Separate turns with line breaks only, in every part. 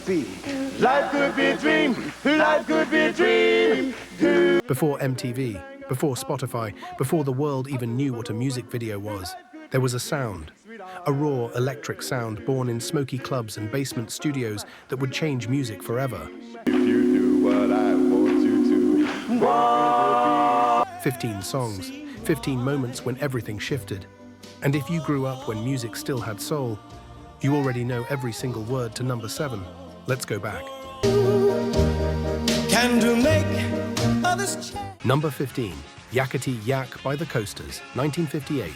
Life could be a dream, life could be a dream.
Before MTV, before Spotify, before the world even knew what a music video was, there was a sound. A raw, electric sound born in smoky clubs and basement studios that would change music forever.
If you do what I want you to.
15 songs, 15 moments when everything shifted. And if you grew up when music still had soul, you already know every single word to number 7. Let's go back.
Can to make others
Number 15, Yakety Yak by the Coasters, 1958.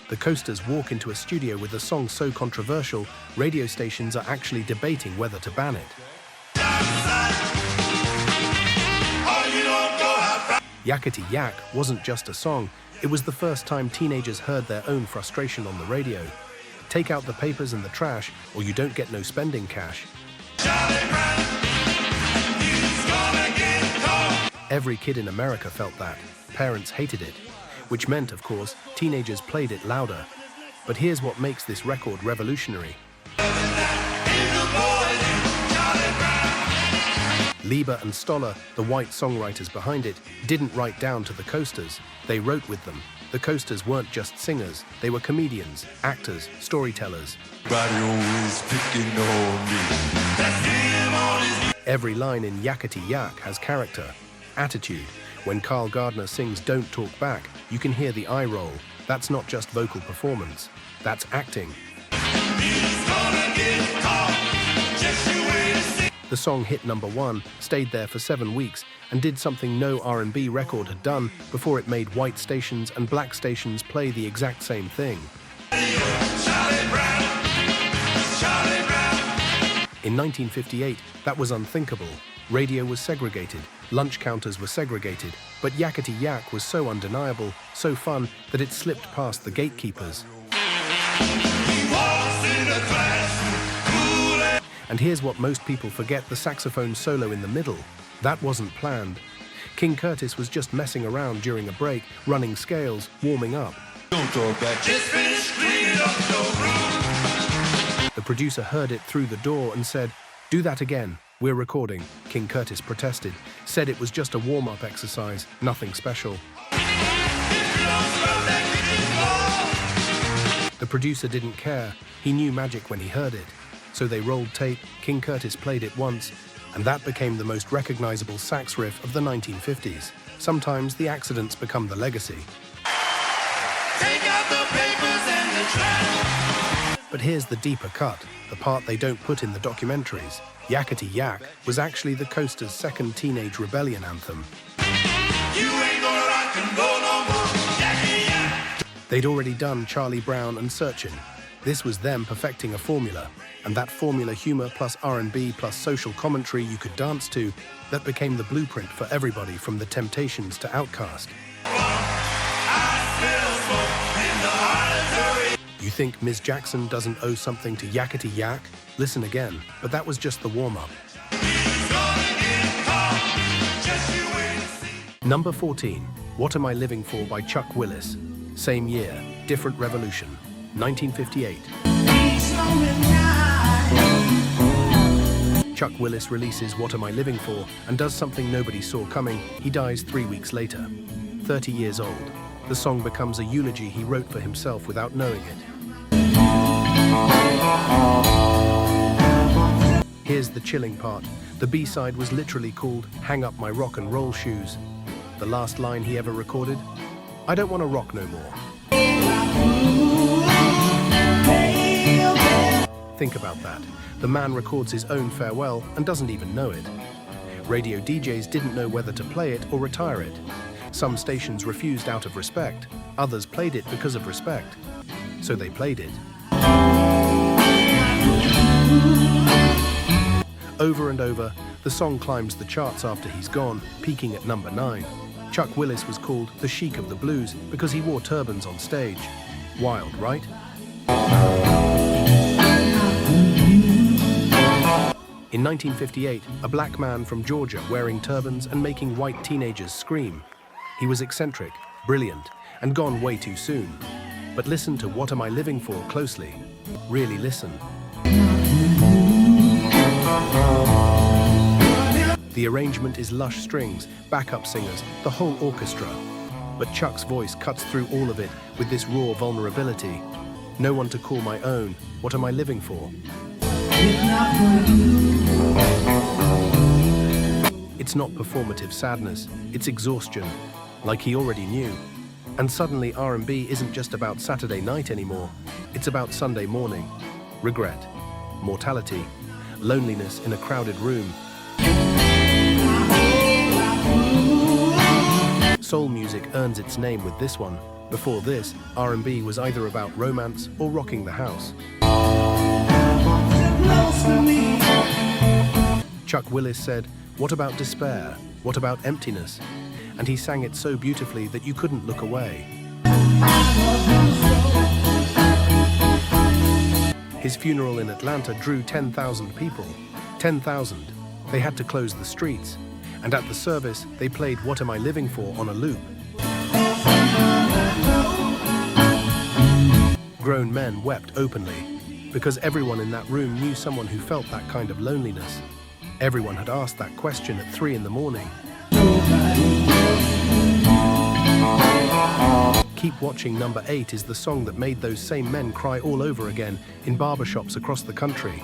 The Coasters walk into a studio with a song so controversial, radio stations are actually debating whether to ban it. Yakety Yak wasn't just a song, it was the first time teenagers heard their own frustration on the radio. Take out the papers and the trash, or you don't get no spending cash. Every kid in America felt that. Parents hated it. Which meant, of course, teenagers played it louder. But here's what makes this record revolutionary. Lieber and Stoller, the white songwriters behind it, didn't write down to the Coasters. They wrote with them. The Coasters weren't just singers, they were comedians, actors, storytellers. Every line in Yakety Yak has character, attitude. When Carl Gardner sings Don't Talk Back, you can hear the eye roll. That's not just vocal performance, that's acting. The song hit number 1, stayed there for 7 weeks, and did something no R&B record had done before it made white stations and black stations play the exact same thing. In 1958, that was unthinkable. Radio was segregated, lunch counters were segregated, but Yakety Yak was so undeniable, so fun, that it slipped past the gatekeepers. And here's what most people forget, the saxophone solo in the middle. That wasn't planned. King Curtis was just messing around during a break, running scales, warming up.
Don't talk back. Just finish cleaning up your room.
The producer heard it through the door and said, "Do that again, we're recording." King Curtis protested, said it was just a warm-up exercise, nothing special. The producer didn't care, he knew magic when he heard it. So they rolled tape, King Curtis played it once, and that became the most recognizable sax riff of the 1950s. Sometimes the accidents become the legacy.
Take out the papers and the trash.
But here's the deeper cut, the part they don't put in the documentaries. Yakety Yak was actually the Coasters' second teenage rebellion anthem.
You ain't gonna rock and roll no more. Yakety Yak.
They'd already done Charlie Brown and Searchin'. This was them perfecting a formula, and that formula, humor plus R&B plus social commentary you could dance to, that became the blueprint for everybody from the Temptations to Outkast. You think Ms. Jackson doesn't owe something to Yakety Yak? Listen again, but that was just the warm-up. Number 14, What Am I Living For by Chuck Willis. Same year, different revolution, 1958. Chuck Willis releases What Am I Living For and does something nobody saw coming. He dies 3 weeks later, 30 years old. The song becomes a eulogy he wrote for himself without knowing it. Here's the chilling part. The B-side was literally called Hang Up My Rock and Roll Shoes. The last line he ever recorded, I don't want to rock no more. Think about that. The man records his own farewell and doesn't even know it. Radio DJs didn't know whether to play it or retire it. Some stations refused out of respect. Others played it because of respect. So they played it. Over and over, the song climbs the charts after he's gone, peaking at number 9. Chuck Willis was called the Sheik of the Blues because he wore turbans on stage. Wild, right? In 1958, a black man from Georgia wearing turbans and making white teenagers scream. He was eccentric, brilliant, and gone way too soon. But listen to What Am I Living For closely. Really listen. The arrangement is lush strings, backup singers, the whole orchestra. But Chuck's voice cuts through all of it with this raw vulnerability. No one to call my own. What am I living for? It's not performative sadness, it's exhaustion, like he already knew. And suddenly R&B isn't just about Saturday night anymore. It's about Sunday morning. Regret, mortality, loneliness in a crowded room. Soul music earns its name with this one. Before this, R&B was either about romance or rocking the house. Chuck Willis said, "What about despair? What about emptiness?" And he sang it so beautifully that you couldn't look away. His funeral in Atlanta drew 10,000 people. 10,000. They had to close the streets. And at the service, they played What Am I Living For on a loop. Grown men wept openly, because everyone in that room knew someone who felt that kind of loneliness. Everyone had asked that question at 3 in the morning. Keep Watching number 8 is the song that made those same men cry all over again in barbershops across the country.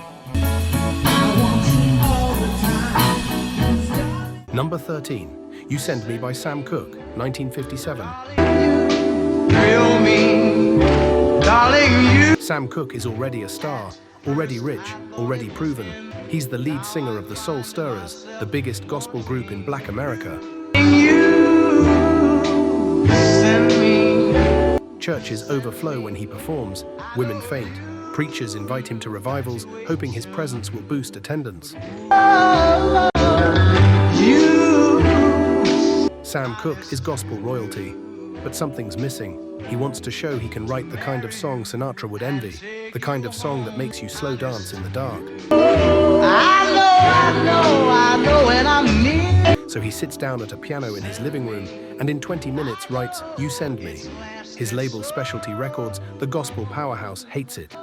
Number 13, You Send Me by Sam Cooke, 1957. Sam Cooke is already a star, already rich, already proven. He's the lead singer of the Soul Stirrers, the biggest gospel group in Black America. Churches overflow when he performs, women faint. Preachers invite him to revivals, hoping his presence will boost attendance. Sam Cooke is gospel royalty, but something's missing. He wants to show he can write the kind of song Sinatra would envy, the kind of song that makes you slow dance in the dark. I know, and I'm near. So he sits down at a piano in his living room and in 20 minutes writes You Send Me. His label Specialty Records, the gospel powerhouse, hates it.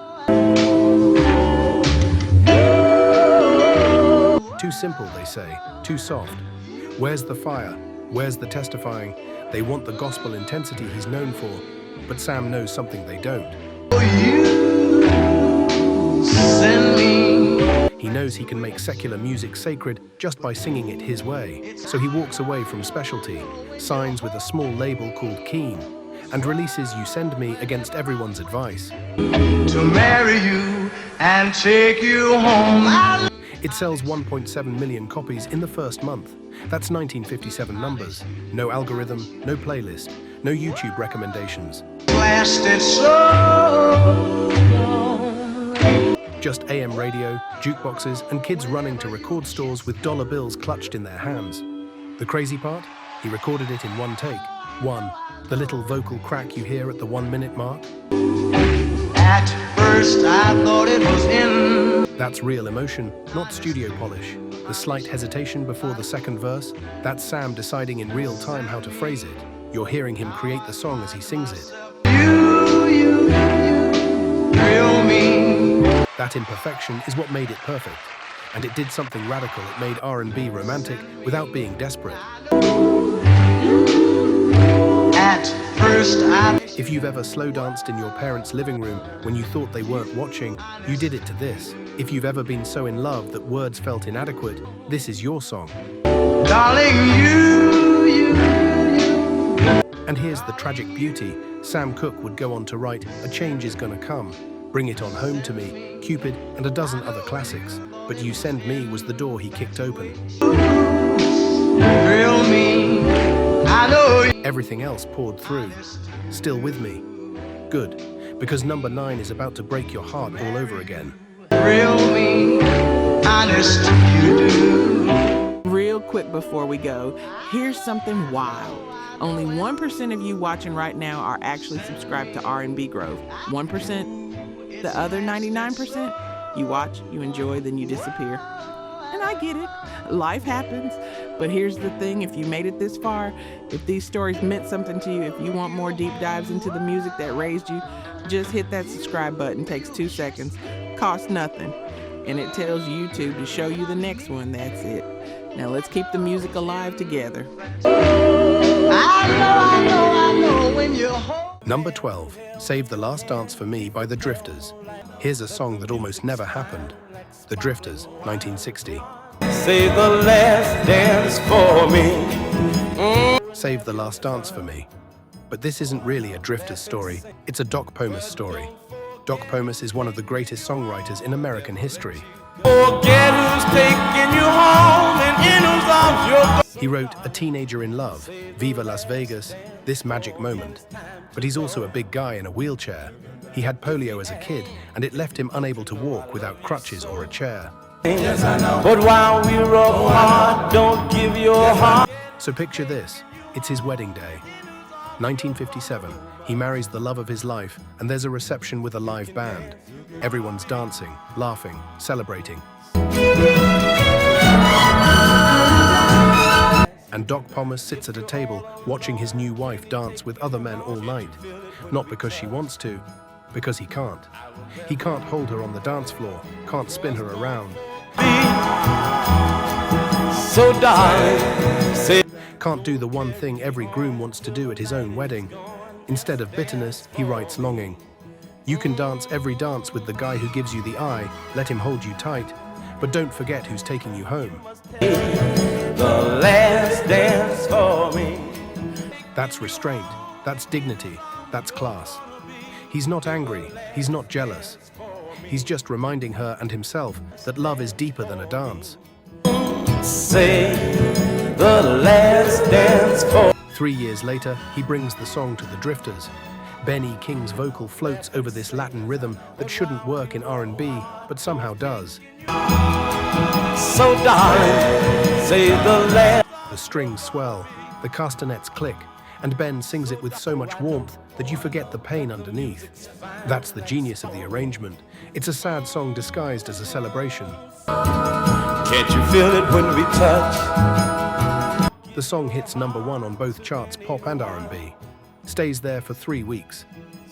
Too simple, they say, too soft. Where's the fire? Where's the testifying? They want the gospel intensity he's known for, but Sam knows something they don't.
You send me.
He knows he can make secular music sacred just by singing it his way. So he walks away from Specialty, signs with a small label called Keen, and releases You Send Me against everyone's advice.
To marry you and take you home.
It sells 1.7 million copies in the first month. That's 1957 numbers. No algorithm, no playlist, no YouTube recommendations.
Lasted so long.
Just AM radio, jukeboxes, and kids running to record stores with dollar bills clutched in their hands. The crazy part? He recorded it in one take. One, the little vocal crack you hear at the 1 minute mark.
At first I thought it was in.
That's real emotion, not studio polish. The slight hesitation before the second verse, that's Sam deciding in real time how to phrase it. You're hearing him create the song as he sings it.
You thrill me.
That imperfection is what made it perfect. And it did something radical. It made R&B romantic without being desperate.
At first I.
If you've ever slow danced in your parents' living room when you thought they weren't watching, you did it to this. If you've ever been so in love that words felt inadequate, this is your song.
Darling, you.
And here's the tragic beauty. Sam Cooke would go on to write A Change Is Gonna Come, Bring It On Home to Me, Cupid, and a dozen other classics. But You Send Me was the door he kicked open.
Thrill me. I know.
Everything else poured through. Still with me. Good, because number 9 is about to break your heart all over again.
Thrill me. Honest you do.
Real quick before we go, here's something wild. Only 1% of you watching right now are actually subscribed to R&B Grove. 1%. The other 99%, you watch, you enjoy, then you disappear. And I get it. Life happens. But here's the thing, if you made it this far, if these stories meant something to you, if you want more deep dives into the music that raised you, Just hit that subscribe button, takes 2 seconds, costs nothing, and it tells YouTube to show you the next one. That's it. Now let's keep the music alive together.
I know when you're home.
Number 12, Save the Last Dance for Me by The Drifters. Here's a song that almost never happened. The Drifters, 1960.
Save the last dance for me.
Save the Last Dance for Me. But this isn't really a Drifters story, it's a Doc Pomus story. Doc Pomus is one of the greatest songwriters in American history.
Forget who's taking you home and in whose arms you're.
He wrote A Teenager in Love, Viva Las Vegas, This Magic Moment. But he's also a big guy in a wheelchair. He had polio as a kid, and it left him unable to walk without crutches or a chair.
Yes, I know. But while we rock hard, don't give your heart.
So picture this, it's his wedding day. 1957, he marries the love of his life, and there's a reception with a live band. Everyone's dancing, laughing, celebrating. And Doc Pomus sits at a table watching his new wife dance with other men all night. Not because she wants to, because he can't. He can't hold her on the dance floor, can't spin her around.
So darling, say.
Can't do the one thing every groom wants to do at his own wedding. Instead of bitterness, he writes longing. You can dance every dance with the guy who gives you the eye, let him hold you tight, but don't forget who's taking you home.
The last dance for me.
That's restraint, that's dignity, that's class. He's not angry, he's not jealous. He's just reminding her and himself that love is deeper than a dance.
Say the last dance for.
3 years later, he brings the song to the Drifters. Benny King's vocal floats over this Latin rhythm that shouldn't work in R&B, but somehow does.
So darling, say the last.
The strings swell, the castanets click, and Ben sings it with so much warmth that you forget the pain underneath. That's the genius of the arrangement. It's a sad song disguised as a celebration.
Can't you feel it when we touch?
The song hits #1 on both charts, pop and R&B. Stays there for 3 weeks.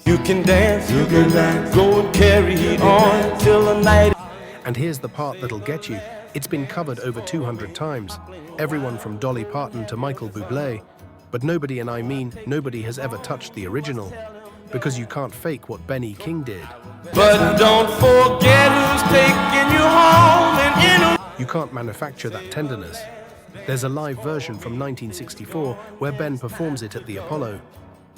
You can dance, go and carry on till the night.
And here's the part that'll get you. It's been covered over 200 times. Everyone from Dolly Parton to Michael Bublé. But nobody, and I mean nobody, has ever touched the original. Because you can't fake what Benny King did.
But don't forget who's taking you home and in.
You can't manufacture that tenderness. There's a live version from 1964 where Ben performs it at the Apollo.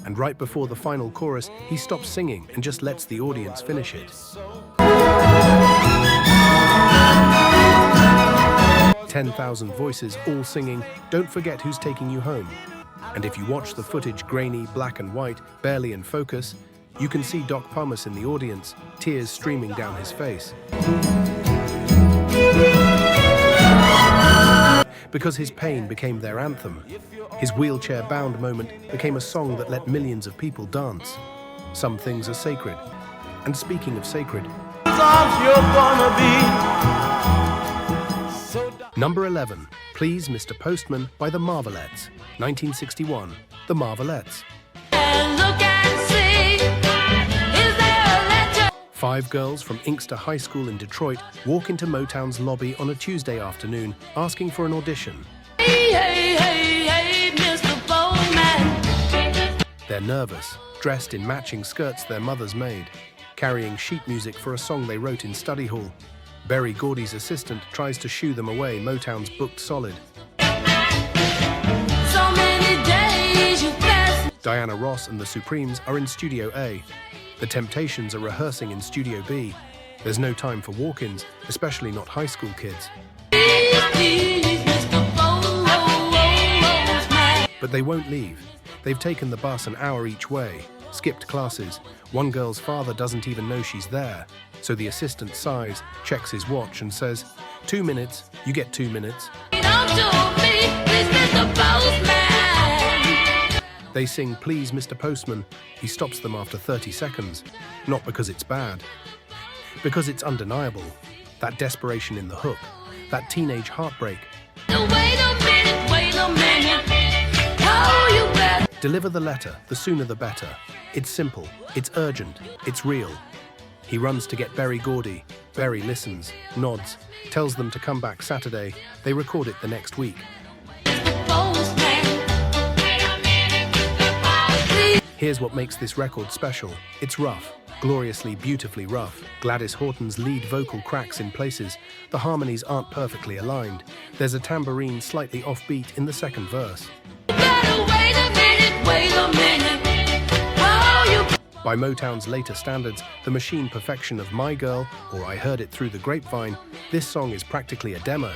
And right before the final chorus, he stops singing and just lets the audience finish it. 10,000 voices all singing, Don't Forget Who's Taking You Home. And if you watch the footage grainy, black and white, barely in focus, you can see Doc Pomus in the audience, tears streaming down his face. Because his pain became their anthem. His wheelchair-bound moment became a song that let millions of people dance. Some things are sacred. And speaking of sacred, Number 11, Please Mr. Postman by the Marvelettes, 1961, the Marvelettes.
Look and see, is there a letter?
5 girls from Inkster High School in Detroit walk into Motown's lobby on a Tuesday afternoon asking for an audition.
Hey, hey, hey, hey, Mr. Postman.
They're nervous, dressed in matching skirts their mothers made, carrying sheet music for a song they wrote in study hall. Berry Gordy's assistant tries to shoo them away. Motown's booked solid.
So many days you pass.
Diana Ross and the Supremes are in Studio A. The Temptations are rehearsing in Studio B. There's no time for walk-ins, especially not high school kids.
Please, Mr. Postman.
But they won't leave. They've taken the bus an hour each way, skipped classes. One girl's father doesn't even know she's there. So the assistant sighs, checks his watch and says, 2 minutes, you get 2 minutes.
Don't do me, please, Mr. Postman.
They sing, Please, Mr. Postman. He stops them after 30 seconds. Not because it's bad. Because it's undeniable. That desperation in the hook. That teenage heartbreak.
Wait a minute, wait a minute. Oh, you better.
Deliver the letter, the sooner the better. It's simple, it's urgent, it's real. He runs to get Berry Gordy. Berry listens, nods, tells them to come back Saturday. They record it the next week. Here's what makes this record special. It's rough, gloriously, beautifully rough. Gladys Horton's lead vocal cracks in places. The harmonies aren't perfectly aligned. There's a tambourine slightly offbeat in the second verse. By Motown's later standards, the machine perfection of My Girl, or I Heard It Through the Grapevine, this song is practically a demo.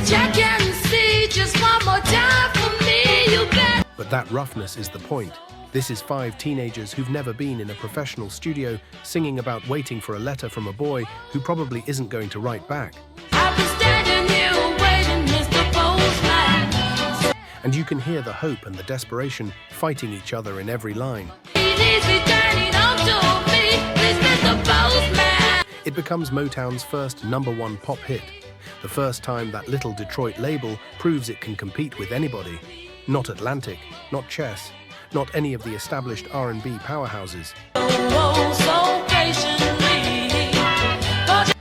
Check and see just one more time for me, you bet.
But that roughness is the point. This is 5 teenagers who've never been in a professional studio singing about waiting for a letter from a boy who probably isn't going to write back.
I've been standing here waiting, Mr. Postman.
And you can hear the hope and the desperation fighting each other in every line. It becomes Motown's first #1 pop hit, the first time that little Detroit label proves it can compete with anybody. Not Atlantic, not Chess, not any of the established R&B powerhouses.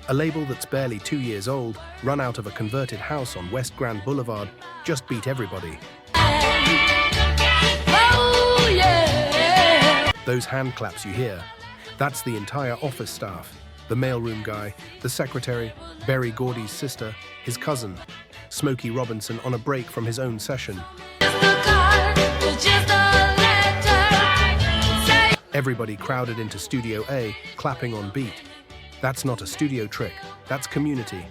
A label that's barely 2 years old, run out of a converted house on West Grand Boulevard, just beat everybody. Those hand claps you hear, that's the entire office staff. The mailroom guy, the secretary, Berry Gordy's sister, his cousin, Smokey Robinson on a break from his own session. Everybody crowded into Studio A, clapping on beat. That's not a studio trick, that's community.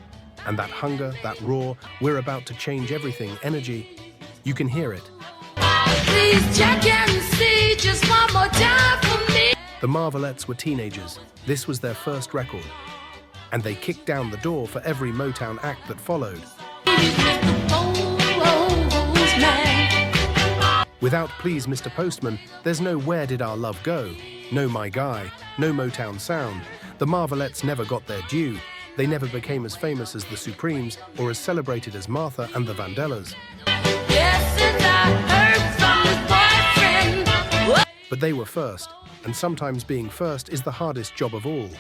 And that hunger, that raw, we're about to change everything energy, you can hear it.
Please check and see just one more time for me.
The Marvelettes were teenagers. This was their first record. And they kicked down the door for every Motown act that followed. Without Please Mr. Postman, there's no Where Did Our Love Go? No My Guy, no Motown sound. The Marvelettes never got their due. They never became as famous as the Supremes or as celebrated as Martha and the Vandellas. But they were first, and sometimes being first is the hardest job of all.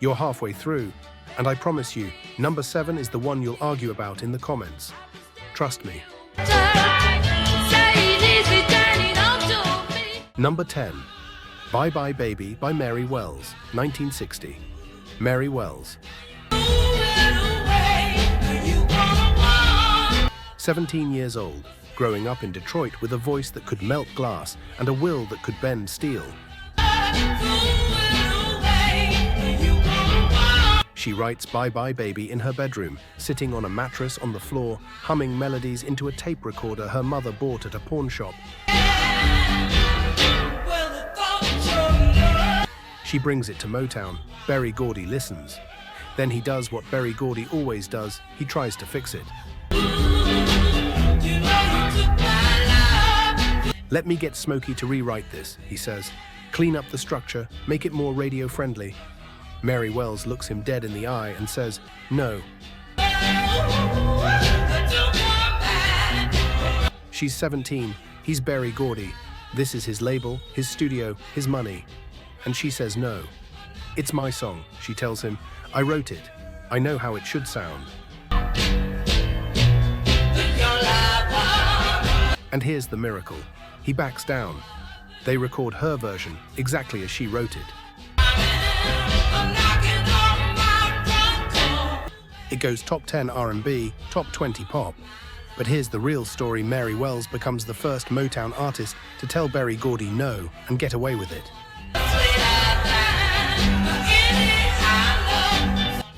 You're halfway through, and I promise you, number 7 is the one you'll argue about in the comments. Trust me. Number 10, Bye Bye Baby by Mary Wells, 1960. Mary Wells. 17 years old, growing up in Detroit with a voice that could melt glass and a will that could bend steel. She writes Bye Bye Baby in her bedroom, sitting on a mattress on the floor, humming melodies into a tape recorder her mother bought at a pawn shop. She brings it to Motown. Berry Gordy listens. Then he does what Berry Gordy always does, he tries to fix it. Let me get Smokey to rewrite this, he says. Clean up the structure, make it more radio friendly. Mary Wells looks him dead in the eye and says, no. She's 17, he's Berry Gordy. This is his label, his studio, his money. And she says no. It's my song, she tells him. I wrote it. I know how it should sound. And here's the miracle. He backs down. They record her version, exactly as she wrote it. It goes top 10 R&B, top 20 pop. But here's the real story. Mary Wells becomes the first Motown artist to tell Berry Gordy no and get away with it.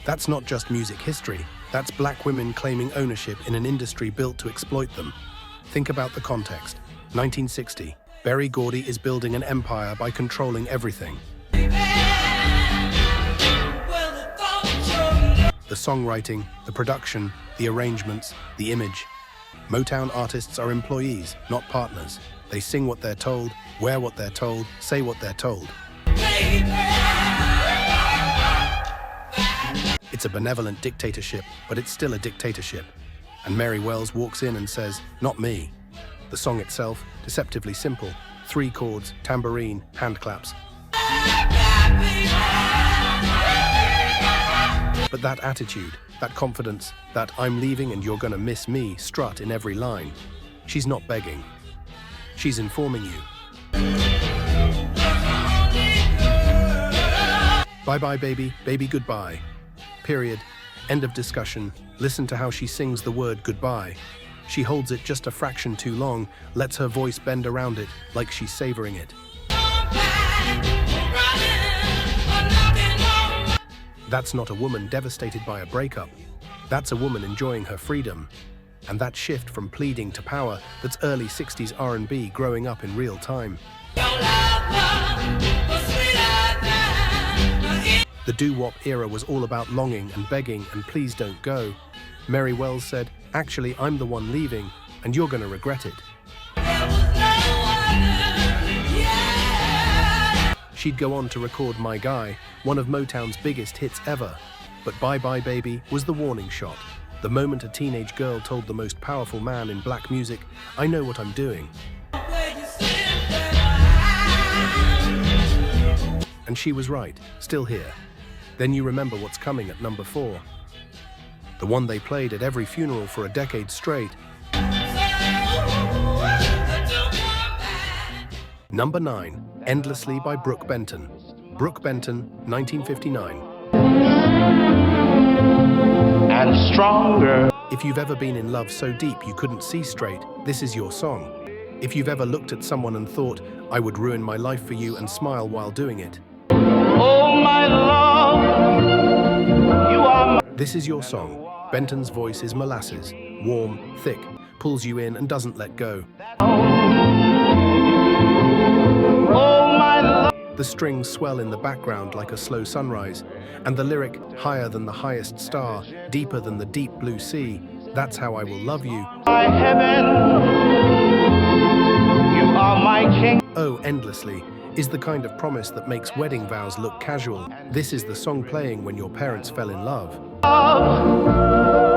That's not just music history. That's black women claiming ownership in an industry built to exploit them. Think about the context. 1960. Berry Gordy is building an empire by controlling everything. The songwriting, the production, the arrangements, the image. Motown artists are employees, not partners. They sing what they're told, wear what they're told, say what they're told. It's a benevolent dictatorship, but it's still a dictatorship. And Mary Wells walks in and says, not me. The song itself, deceptively simple. 3 chords, tambourine, hand claps. But that attitude, that confidence, that "I'm leaving and you're gonna miss me" strut in every line. She's not begging. She's informing you. Bye-bye, baby, baby goodbye. Period. End of discussion. Listen to how she sings the word goodbye. She holds it just a fraction too long, lets her voice bend around it like she's savoring it. That's not a woman devastated by a breakup. That's a woman enjoying her freedom. And that shift from pleading to power, that's early 60s R&B growing up in real time. The doo-wop era was all about longing and begging and please don't go. Mary Wells said, "Actually, I'm the one leaving, and you're gonna regret it." She'd go on to record My Guy, one of Motown's biggest hits ever. But Bye Bye Baby was the warning shot. The moment a teenage girl told the most powerful man in black music, "I know what I'm doing." And she was right, still here. Then you remember what's coming at number 4. The one they played at every funeral for a decade straight. Number 9, Endlessly by Brook Benton. Brook Benton, 1959.
and stronger.
If you've ever been in love so deep you couldn't see straight, this is your song. If you've ever looked at someone and thought, "I would ruin my life for you," and smile while doing it.
Oh, my love, you are my...
This is your song. Benton's voice is molasses, warm, thick, pulls you in and doesn't let go.
Oh, my love.
The strings swell in the background like a slow sunrise, and the lyric, higher than the highest star, deeper than the deep blue sea, that's how I will love you.
My heaven, you are my king.
Oh, endlessly, is the kind of promise that makes wedding vows look casual. This is the song playing when your parents fell in love.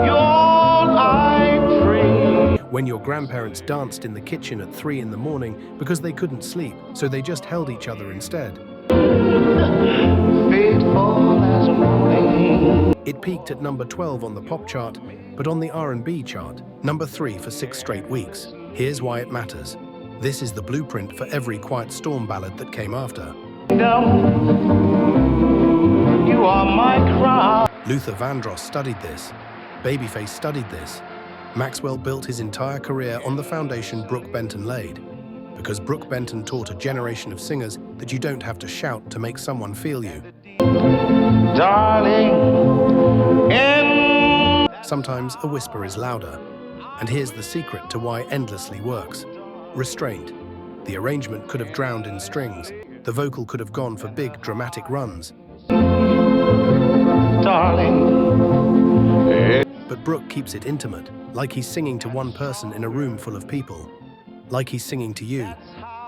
You're all I pray.
When your grandparents danced in the kitchen at 3 in the morning because they couldn't sleep, so they just held each other instead.
Faithful as morning.
It peaked at number 12 on the pop chart, but on the R&B chart, number 3 for 6 straight weeks. Here's why it matters. This is the blueprint for every Quiet Storm ballad that came after.
You are my crown.
Luther Vandross studied this. Babyface studied this. Maxwell built his entire career on the foundation Brook Benton laid. Because Brook Benton taught a generation of singers that you don't have to shout to make someone feel you.
Darling,
Sometimes a whisper is louder. And here's the secret to why Endlessly works. Restraint. The arrangement could have drowned in strings. The vocal could have gone for big, dramatic runs.
darling.
But Brook keeps it intimate, like he's singing to one person in a room full of people. Like he's singing to you.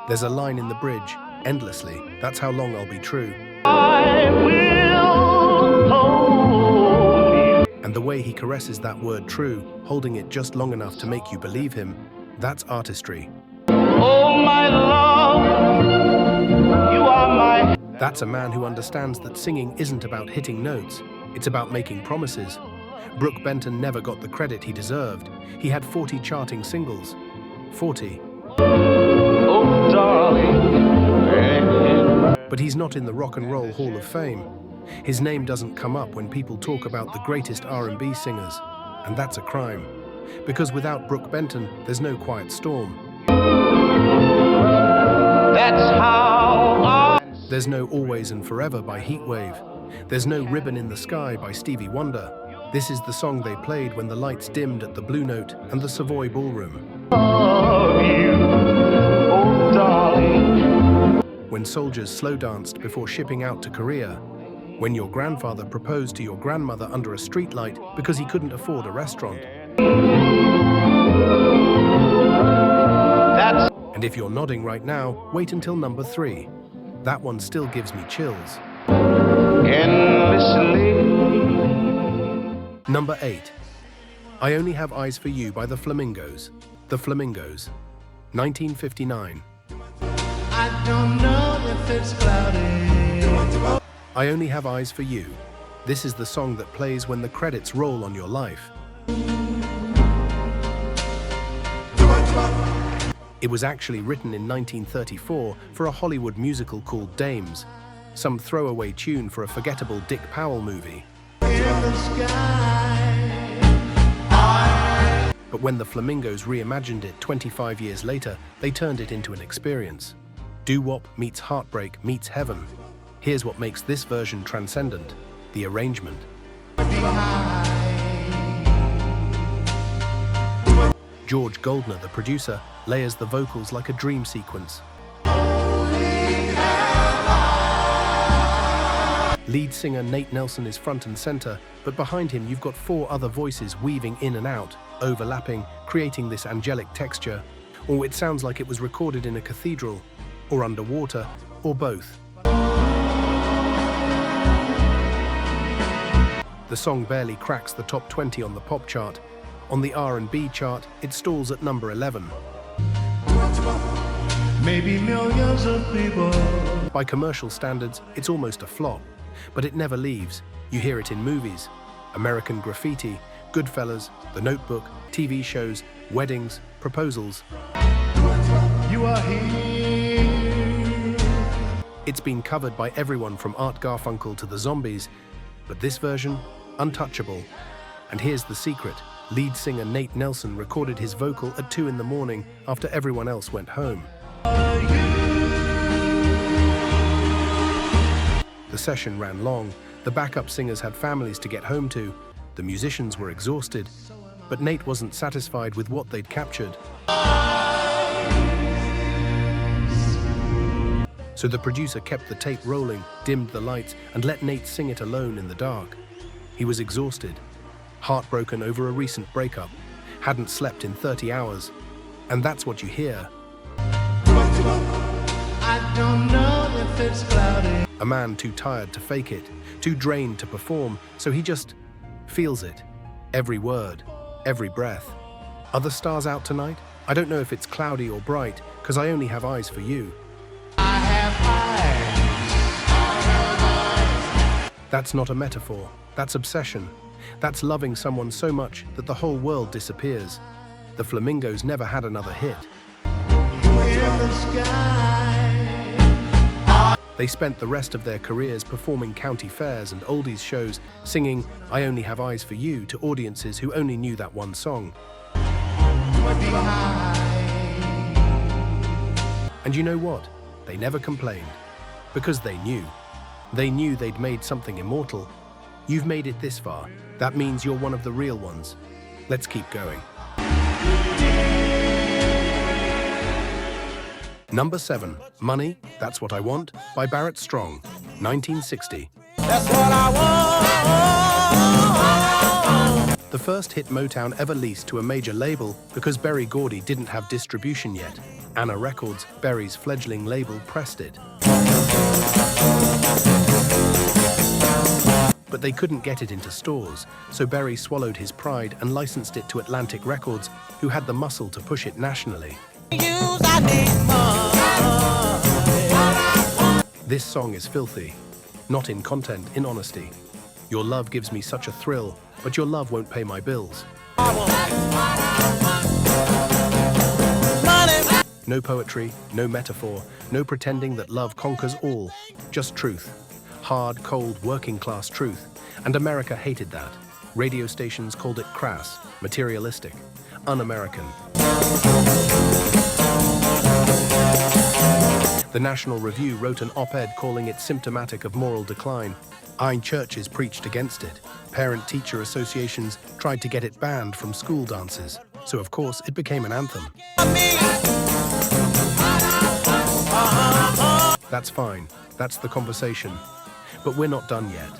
There's a line in the bridge, endlessly, that's how long I'll be true.
I will hold you.
And the way he caresses that word true, holding it just long enough to make you believe him, that's artistry.
Oh, my love, you are my...
That's a man who understands that singing isn't about hitting notes, it's about making promises. Brook Benton never got the credit he deserved. He had 40 charting singles. 40.
Oh, darling.
But he's not in the Rock and Roll Hall of Fame. His name doesn't come up when people talk about the greatest R&B singers. And that's a crime. Because without Brook Benton, there's no Quiet Storm.
That's how I...
There's no Always and Forever by Heatwave. There's no Ribbon in the Sky by Stevie Wonder. This is the song they played when the lights dimmed at the Blue Note and the Savoy Ballroom.
love you. Oh, darling.
When soldiers slow danced before shipping out to Korea. When your grandfather proposed to your grandmother under a streetlight because he couldn't afford a restaurant.
That's...
And if you're nodding right now, wait until number 3. That one still gives me chills.
endlessly.
Number 8. I Only Have Eyes for You by the Flamingos. The Flamingos. 1959.
I don't know if it's cloudy.
I Only Have Eyes for You. This is the song that plays when the credits roll on your life. It was actually written in 1934 for a Hollywood musical called Dames, some throwaway tune for a forgettable Dick Powell movie. But when the Flamingos reimagined it 25 years later, they turned it into an experience. Doo-wop meets heartbreak meets heaven. Here's what makes this version transcendent: the arrangement. George Goldner, the producer, layers the vocals like a dream sequence. Lead singer Nate Nelson is front and center, but behind him you've got 4 other voices weaving in and out, overlapping, creating this angelic texture. Or it sounds like it was recorded in a cathedral, or underwater, or both. The song barely cracks the top 20 on the pop chart. On the R&B chart, it stalls at number 11.
Maybe millions of people.
By commercial standards, it's almost a flop, but it never leaves. You hear it in movies: American Graffiti, Goodfellas, The Notebook, TV shows, weddings, proposals.
You are here.
It's been covered by everyone from Art Garfunkel to the Zombies, but this version, untouchable. And here's the secret: lead singer Nate Nelson recorded his vocal at 2 in the morning after everyone else went home. The session ran long, the backup singers had families to get home to, the musicians were exhausted, but Nate wasn't satisfied with what they'd captured. So the producer kept the tape rolling, dimmed the lights, and let Nate sing it alone in the dark. He was exhausted, heartbroken over a recent breakup, hadn't slept in 30 hours, and that's what you hear.
I don't know if it's cloudy.
A man too tired to fake it, too drained to perform, so he just feels it. Every word, every breath. Are the stars out tonight? I don't know if it's cloudy or bright, 'cause I only have eyes for you.
I have eyes.
That's not a metaphor, that's obsession. That's loving someone so much that the whole world disappears. The Flamingos never had another hit.
In the sky.
They spent the rest of their careers performing county fairs and oldies shows, singing "I Only Have Eyes for You" to audiences who only knew that one song. And you know what? They never complained, because they knew. They knew they'd made something immortal. You've made it this far. That means you're one of the real ones. Let's keep going. Number 7, Money, That's What I Want, by Barrett Strong, 1960.
That's what I want.
The first hit Motown ever leased to a major label because Berry Gordy didn't have distribution yet. Anna Records, Berry's fledgling label, pressed it. But they couldn't get it into stores, so Berry swallowed his pride and licensed it to Atlantic Records, who had the muscle to push it nationally. This song is filthy, not in content, in honesty. Your love gives me such a thrill, but your love won't pay my bills. No poetry, no metaphor, no pretending that love conquers all, just truth. Hard, cold, working-class truth. And America hated that. Radio stations called it crass, materialistic, un-American. The National Review wrote an op-ed calling it symptomatic of moral decline. Churches preached against it. Parent-teacher associations tried to get it banned from school dances. So of course it became an anthem. That's fine. That's the conversation. But we're not done yet.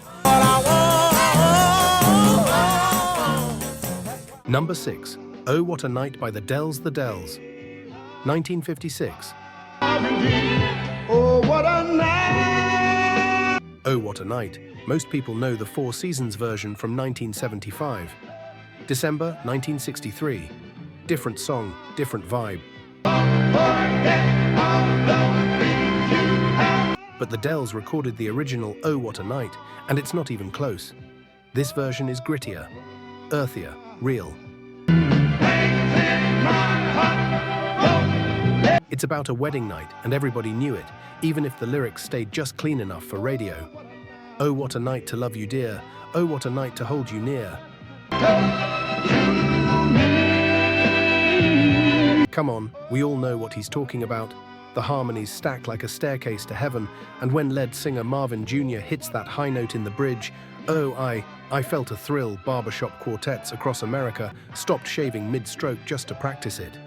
Number 6, Oh What a Night by the Dells, 1956.
Oh, what a night.
Oh What a Night. Most people know the Four Seasons version from 1975. December 1963. Different song, different vibe. But the Dells recorded the original Oh What a Night, and it's not even close. This version is grittier, earthier, real. It's about a wedding night, and everybody knew it, even if the lyrics stayed just clean enough for radio. Oh, what a night to love you, dear. Oh, what a night to hold you near. Come on, we all know what he's talking about. The harmonies stack like a staircase to heaven, and when lead singer Marvin Jr. hits that high note in the bridge, oh, I felt a thrill. Barbershop quartets across America stopped shaving mid-stroke just to practice it.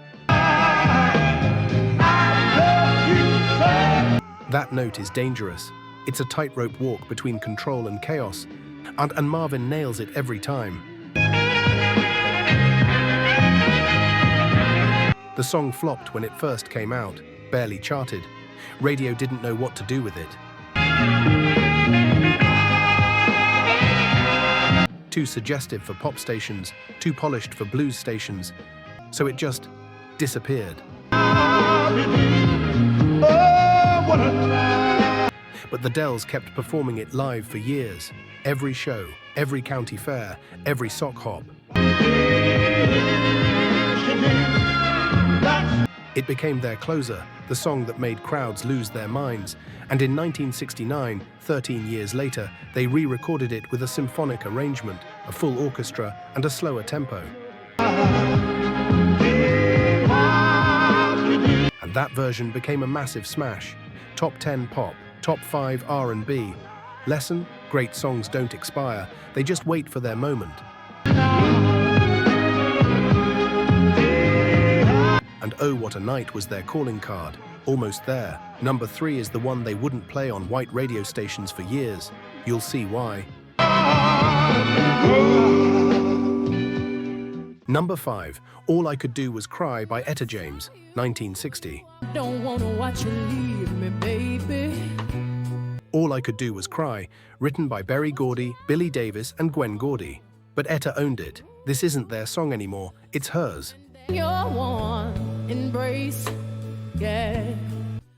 That note is dangerous. It's a tightrope walk between control and chaos, and Marvin nails it every time. The song flopped when it first came out, barely charted. Radio didn't know what to do with it. Too suggestive for pop stations, too polished for blues stations, so it just disappeared. But the Dells kept performing it live for years. Every show, every county fair, every sock hop. It became their closer, the song that made crowds lose their minds. And in 1969, 13 years later, they re-recorded it with a symphonic arrangement, a full orchestra, and a slower tempo. And that version became a massive smash. Top 10 pop, top 5 R&B. Lesson? Great songs don't expire. They just wait for their moment. And Oh What a Night was their calling card. Almost there. Number 3 is the one they wouldn't play on white radio stations for years. You'll see why. Number 5, All I Could Do Was Cry by Etta James, 1960.
Don't wanna watch you leave me, baby.
All I Could Do Was Cry, written by Berry Gordy, Billy Davis, and Gwen Gordy. But Etta owned it. This isn't their song anymore, it's hers.
Your one embrace, yeah.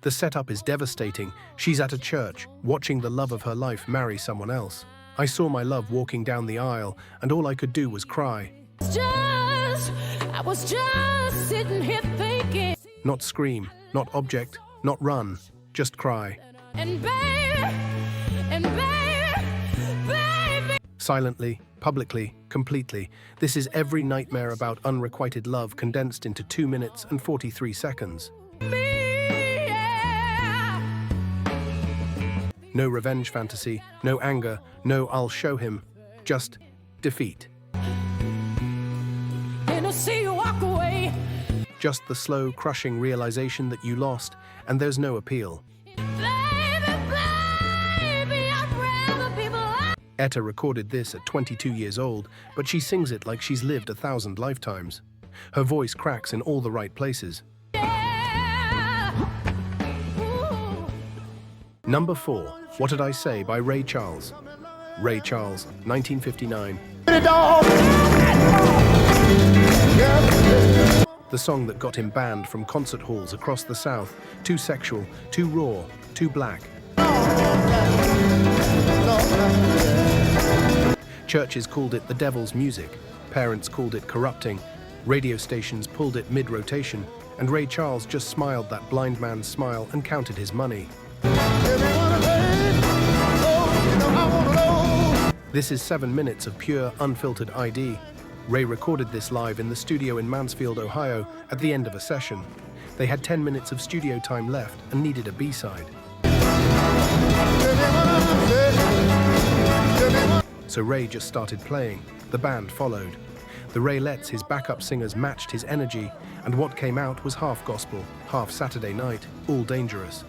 The setup is devastating. She's at a church, watching the love of her life marry someone else. I saw my love walking down the aisle, and all I could do was cry.
I was just sitting here thinking.
Not scream, not object, not run, just cry.
And baby.
Silently, publicly, completely. This is every nightmare about unrequited love condensed into 2 minutes and 43 seconds. No revenge fantasy, no anger, no I'll show him, just defeat.
And I see you walk away.
Just the slow, crushing realization that you lost, and there's no appeal. Etta recorded this at 22 years old, but she sings it like she's lived 1,000 lifetimes. Her voice cracks in all the right places. Number 4, What Did I Say by Ray Charles. Ray Charles, 1959. The song that got him banned from concert halls across the South. Too sexual, too raw, too black. Churches called it the devil's music. Parents called it corrupting. Radio stations pulled it mid-rotation. And Ray Charles just smiled that blind man's smile and counted his money. This is 7 minutes of pure, unfiltered ID. Ray recorded this live in the studio in Mansfield, Ohio, at the end of a session. They had 10 minutes of studio time left and needed a B-side. So Ray just started playing. The band followed. The Marvelettes, his backup singers, matched his energy, and what came out was half gospel, half Saturday night, all dangerous.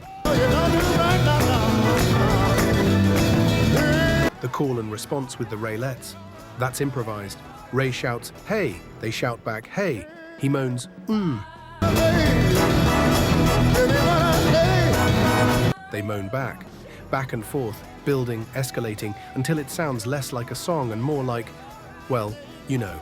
The call and response with the Marvelettes. That's improvised. Ray shouts, "Hey!" They shout back, "Hey!" He moans, They moan back and forth, building, escalating, until it sounds less like a song and more like, well, you know.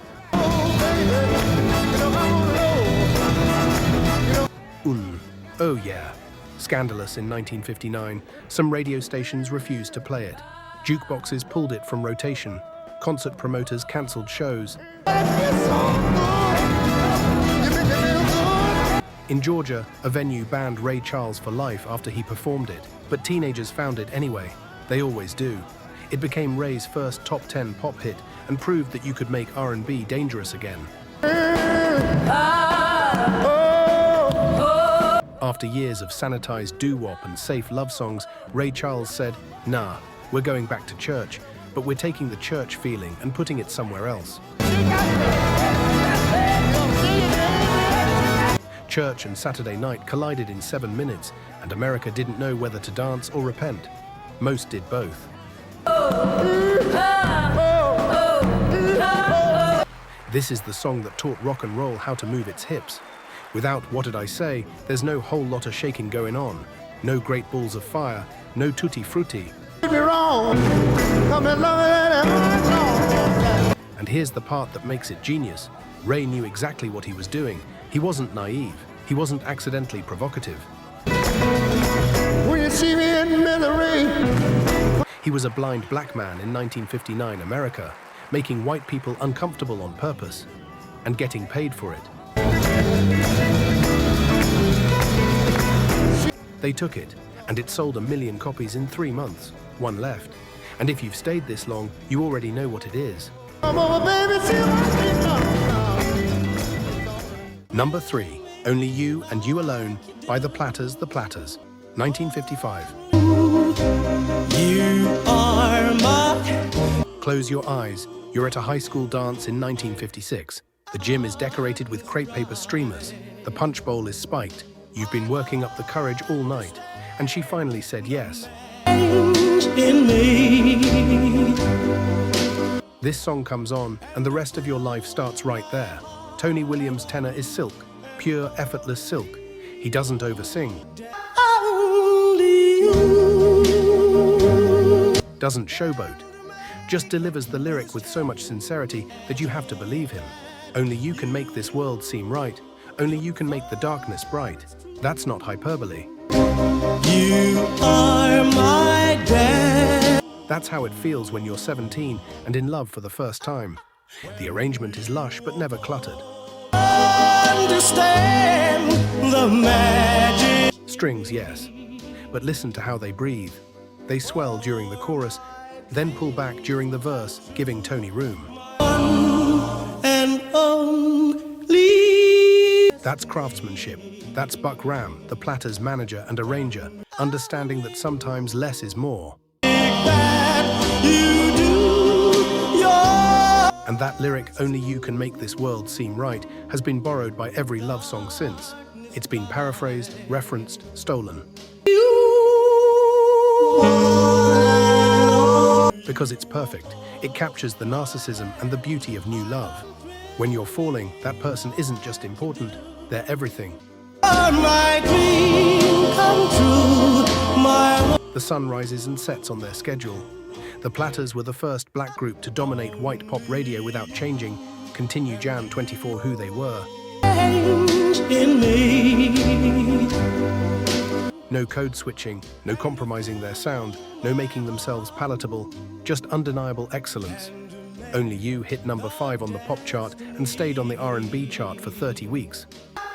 Oh yeah. Scandalous in 1959, some radio stations refused to play it. Jukeboxes pulled it from rotation. Concert promoters cancelled shows. In Georgia, a venue banned Ray Charles for life after he performed it, but teenagers found it anyway. They always do. It became Ray's first top 10 pop hit and proved that you could make R&B dangerous again. After years of sanitized doo-wop and safe love songs, Ray Charles said, "Nah, we're going back to church, but we're taking the church feeling and putting it somewhere else." Church and Saturday night collided in 7 minutes, and America didn't know whether to dance or repent. Most did both. This is the song that taught rock and roll how to move its hips. Without What Did I Say, there's no whole lot of shaking going on. No great balls of fire, no tutti frutti. And here's the part that makes it genius. Ray knew exactly what he was doing. He wasn't naive. He wasn't accidentally provocative.
When you see me in misery.
He was a blind black man in 1959 America, making white people uncomfortable on purpose, and getting paid for it. They took it, and it sold 1 million copies in 3 months, one left. And if you've stayed this long, you already know what it is. Number 3, Only You and You Alone by the Platters, 1955.
You are my.
Close your eyes. You're at a high school dance in 1956. The gym is decorated with crepe paper streamers. The punch bowl is spiked. You've been working up the courage all night. And she finally said yes.
In me.
This song comes on, and the rest of your life starts right there. Tony Williams' tenor is silk, pure, effortless silk. He doesn't oversing.
Only you.
Doesn't showboat. Just delivers the lyric with so much sincerity that you have to believe him. Only you can make this world seem right. Only you can make the darkness bright. That's not hyperbole.
You are my dad.
That's how it feels when you're 17 and in love for the first time. The arrangement is lush but never cluttered.
Understand the magic.
Strings, yes, but listen to how they breathe. They swell during the chorus, then pull back during the verse, giving Tony room.
And only.
That's craftsmanship. That's Buck Ram, the Platters' manager and arranger, understanding that sometimes less is more.
You do your.
And that lyric, "Only you can make this world seem right," has been borrowed by every love song since. It's been paraphrased, referenced, stolen. Because it's perfect. It captures the narcissism and the beauty of new love. When you're falling, that person isn't just important, they're everything.
My dream come true. My.
The sun rises and sets on their schedule. The Platters were the first black group to dominate white pop radio without changing, continue Jam 24 who they were.
In me.
No code switching, no compromising their sound, no making themselves palatable, just undeniable excellence. Only You hit number 5 on the pop chart and stayed on the R&B chart for 30 weeks.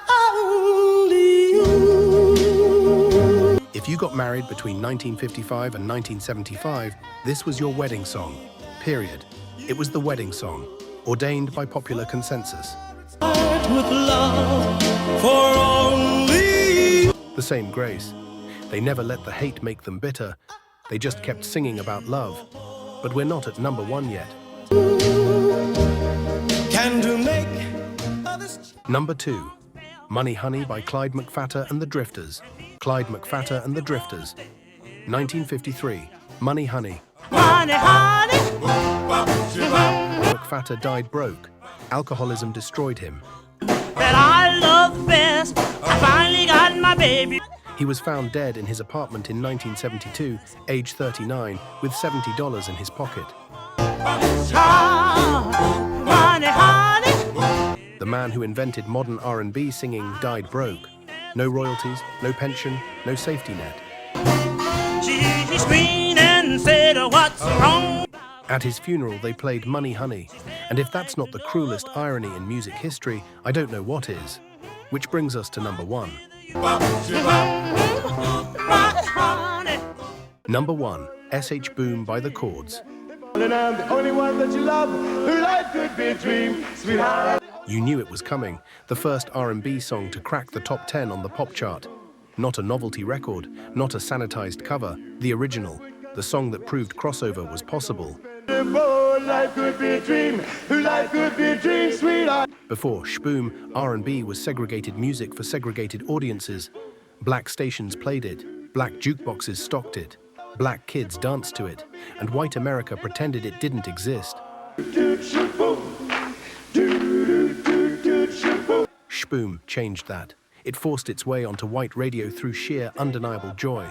Only you.
If you got married between 1955 and 1975, this was your wedding song. Period. It was the wedding song, ordained by popular consensus.
With love for only.
The same grace. They never let the hate make them bitter. They just kept singing about love. But we're not at number 1 yet.
Can to make others.
Number 2, Money Honey by Clyde McPhatter and the Drifters. Clyde McPhatter and the Drifters. 1953, Money Honey.
Honey, honey.
McPhatter died broke. Alcoholism destroyed him.
That I love best. I finally got my baby.
He was found dead in his apartment in 1972, age 39, with $70 in his pocket.
Honey, honey.
The man who invented modern R&B singing died broke. No royalties, no pension, no safety net.
She screamed and said, "What's wrong?"
At his funeral, they played Money Honey, and if that's not the cruelest irony in music history, I don't know what is. Which brings us to number 1. Number 1, S.H. Boom by the Chords.
And I'm the only one that you love, who life could be a dream, sweetheart.
You knew it was coming, the first R&B song to crack the top 10 on the pop chart. Not a novelty record, not a sanitized cover, the original, the song that proved crossover was possible.
Oh, life could be a dream, life could be a dream, sweetheart.
Before Shboom, R&B was segregated music for segregated audiences. Black stations played it, black jukeboxes stocked it, black kids danced to it, and white America pretended it didn't exist. Shboom changed that. It forced its way onto white radio through sheer, undeniable joy.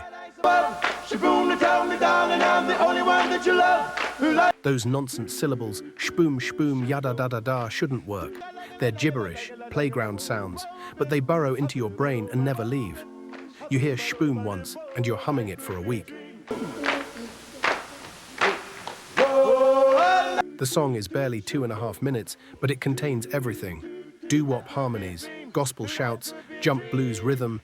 Those nonsense syllables, shboom, shboom, yada da da da, shouldn't work. They're gibberish, playground sounds, but they burrow into your brain and never leave. You hear shboom once, and you're humming it for a week. The song is barely 2.5 minutes, but it contains everything. Doo-wop harmonies, gospel shouts, jump blues rhythm,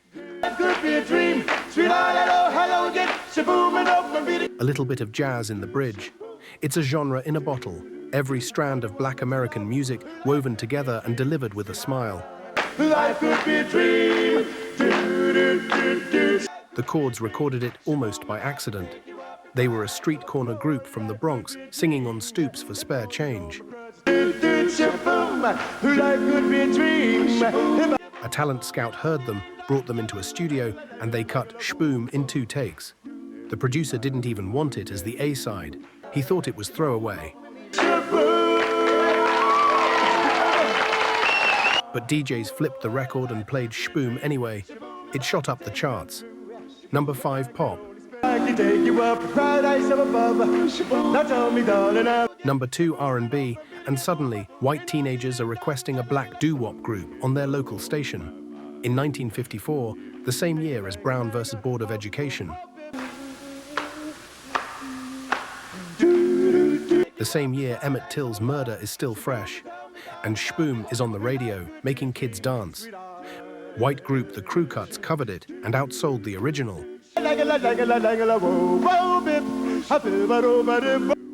a little bit of jazz in the bridge. It's a genre in a bottle, every strand of black American music woven together and delivered with a smile.
Life could be a dream.
The Chords recorded it almost by accident. They were a street corner group from the Bronx singing on stoops for spare change. A talent scout heard them, brought them into a studio, and they cut Shboom in 2 takes. The producer didn't even want it as the A-side. He thought it was throwaway. But DJs flipped the record and played Shboom anyway. It shot up the charts. Number 5 pop. Number 2 R&B, and suddenly white teenagers are requesting a black doo-wop group on their local station. In 1954, the same year as Brown vs. Board of Education. The same year Emmett Till's murder is still fresh, and Shboom is on the radio, making kids dance. White group The Crew Cuts covered it and outsold the original.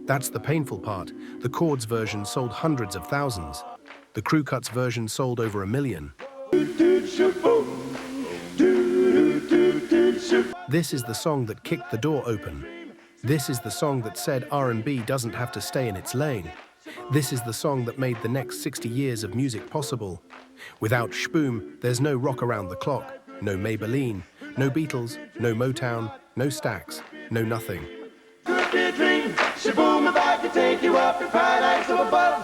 That's the painful part. The Chords version sold hundreds of thousands. The Crew Cuts version sold over 1 million. This is the song that kicked the door open. This is the song that said R&B doesn't have to stay in its lane. This is the song that made the next 60 years of music possible. Without Shboom, there's no Rock Around the Clock, no Maybelline, no Beatles, no Motown, no Stax, no nothing.
Could be a dream. Shboom, if I could take you up in paradise up above.